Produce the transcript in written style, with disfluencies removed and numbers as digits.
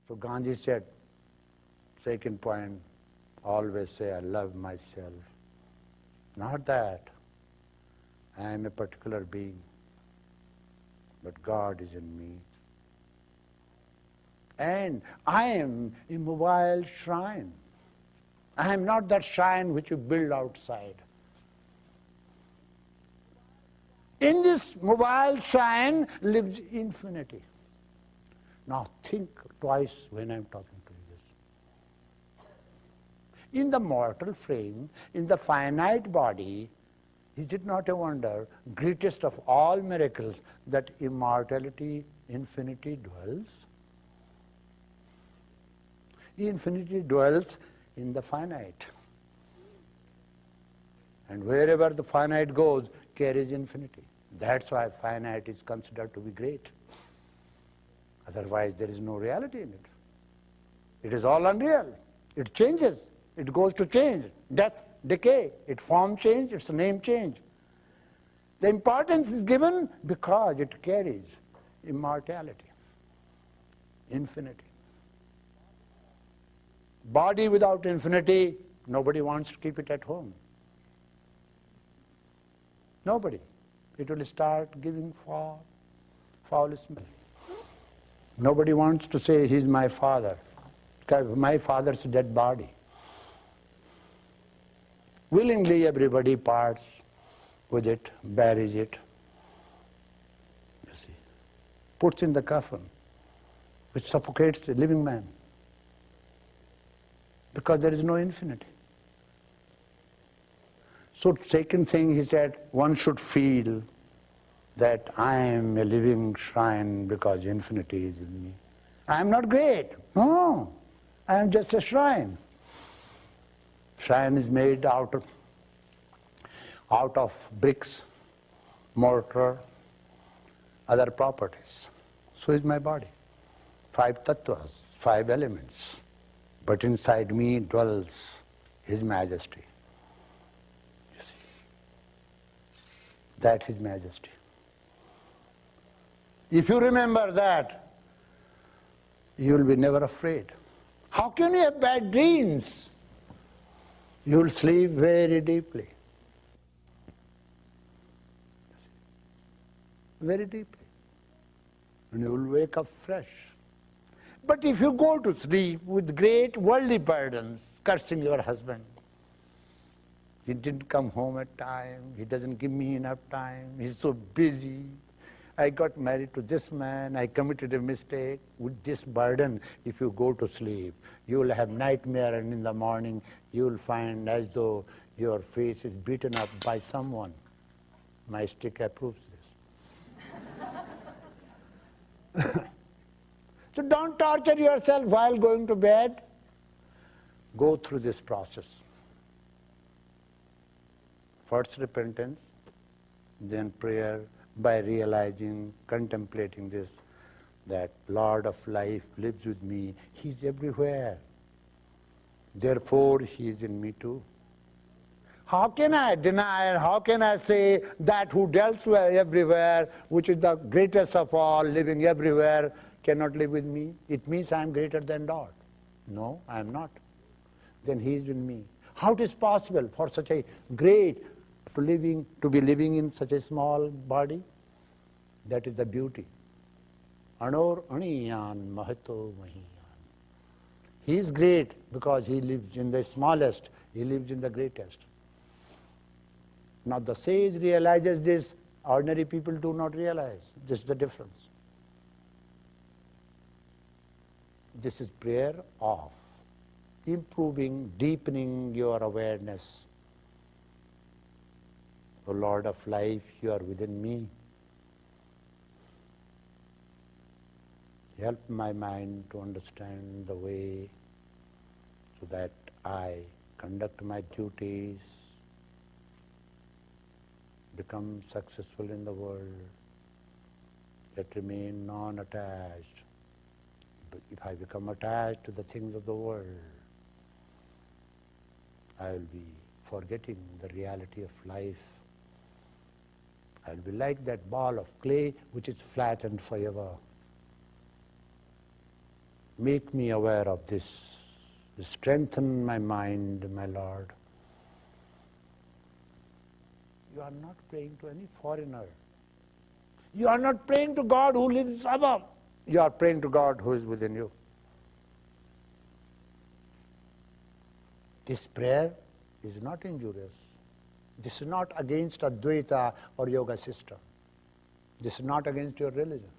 So Gandhi said, second point, always say, I love myself. Not that I am a particular being, but God is in me. And I am a mobile shrine. I am not that shrine which you build outside. In this mobile shrine lives infinity. Now think twice when I'm talking to you this. In the mortal frame, in the finite body, is it not a wonder, greatest of all miracles, that immortality, infinity dwells? Infinity dwells in the finite. And wherever the finite goes, carries infinity. That's why finite is considered to be great. Otherwise, there is no reality in it. It is all unreal. It changes. It goes to change. Death, decay. Its form change, its name change. The importance is given because it carries immortality, infinity. Body without infinity, nobody wants to keep it at home. Nobody. It will start giving foul smell. Nobody wants to say, he's my father. My father's dead body. Willingly everybody parts with it, buries it, you see, puts in the coffin, which suffocates the living man, because there is no infinity. So second thing he said, one should feel that I am a living shrine because infinity is in me. I am not great. No, I am just a shrine. Shrine is made out of bricks, mortar, other properties. So is my body. 5 tattvas, 5 elements. But inside me dwells His Majesty. You see, that His Majesty. If you remember that, you will be never afraid. How can you have bad dreams? You will sleep very deeply. Very deeply. And you will wake up fresh. But if you go to sleep with great worldly burdens, cursing your husband, he didn't come home at time, he doesn't give me enough time, he's so busy, I got married to this man, I committed a mistake. With this burden, if you go to sleep, you will have nightmare, and in the morning you will find as though your face is beaten up by someone. My stick approves this. So don't torture yourself while going to bed. Go through this process. First repentance, then prayer, by realizing, contemplating this, that Lord of life lives with me. He's everywhere. Therefore, He is in me too. How can I deny, how can I say that who dwells everywhere, which is the greatest of all, living everywhere, cannot live with me? It means I am greater than God. No, I am not. Then He is in me. How it is possible for such a great to be living in such a small body? That is the beauty. Anor aniyan mahato mahiyan. He is great because He lives in the smallest, He lives in the greatest. Now the sage realizes this, ordinary people do not realize. This is the difference. This is prayer of improving, deepening your awareness. O Lord of life, you are within me. Help my mind to understand the way so that I conduct my duties, become successful in the world, yet remain non-attached. But if I become attached to the things of the world, I will be forgetting the reality of life. I will be like that ball of clay which is flattened forever. make me aware of this. Strengthen my mind, my Lord. You are not praying to any foreigner. You are not praying to God who lives above. You are praying to God who is within you. This prayer is not injurious. This is not against Advaita or Yoga system. This is not against your religion.